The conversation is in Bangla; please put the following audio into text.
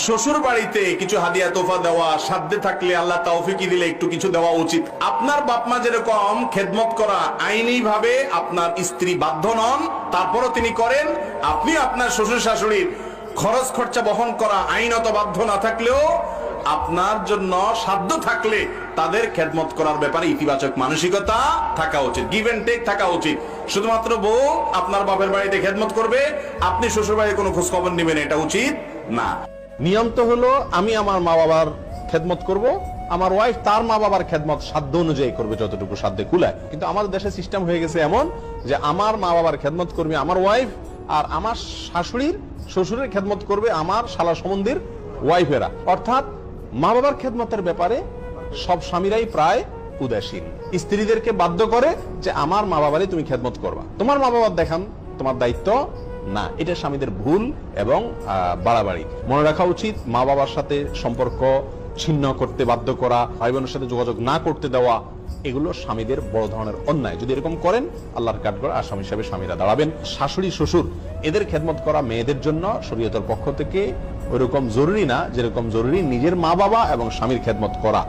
শ্বশুর বাড়িতে কিছু হাদিয়া তোফা দেওয়া, সাধ্যে থাকলে আল্লাহ তৌফিকি দিলে একটু কিছু দেওয়া উচিত। আপনার বাপ মা যেরকম খেদমত করা আইনি ভাবে আপনার স্ত্রী বাধ্য নন, তারপরও তিনি করেন, আপনি আপনার শ্বশুর শাশুড়ির খরচ খরচা বহন করা আইনত বাধ্য না থাকলেও আপনার জন্য সাধ্য থাকলে তাদের খেদমত করার ব্যাপারে ইতিবাচক মানসিকতা থাকা উচিত, গিভ এন্ড টেক থাকা উচিত। শুধুমাত্র বউ আপনার বাপের বাড়িতে খেদমত করবে, আপনি শ্বশুর বাড়ির কোনো খোঁজ খবর নেবেন, এটা উচিত না। নিয়ম তো হলো আমি আমার মা বাবার খেদমত করব, আমার ওয়াইফ তার মা বাবার খেদমত সাধ্য অনুযায়ী করবে, যতটুকু সাধ্যে কুলায়। কিন্তু আমাদের দেশে সিস্টেম হয়ে গেছে এমন যে আমার মা বাবার খেদমত করবে আমার ওয়াইফ, আর আমার শাশুড়ির শ্বশুরের খেদমত করবে আমার শালা সম্বন্ধীর ওয়াইফেরা। অর্থাৎ মা বাবার খেদমতের ব্যাপারে সব স্বামীরাই প্রায় উদাসীন, স্ত্রীদেরকে বাধ্য করে যে আমার মা বাবারই তুমি খেদমত করবা, তোমার মা বাবার দেখান তোমার দায়িত্ব না। এটা স্বামীদের ভুল এবং বাড়াবাড়ি। মনে রাখা উচিত, মা বাবার সাথে সম্পর্ক ছিন্ন করতে বাধ্য করা, ভাই বোনের সাথে যোগাযোগ না করতে দেওয়া, এগুলো স্বামীদের বড় ধরনের অন্যায়। যদি এরকম করেন আল্লাহর কাঠগড় আসামি হিসাবে স্বামীরা দাঁড়াবেন। শাশুড়ি শ্বশুর এদের খেদমত করা মেয়েদের জন্য শরীয়তের পক্ষ থেকে ওইরকম জরুরি না যেরকম জরুরি নিজের মা বাবা এবং স্বামীর খেদমত করা।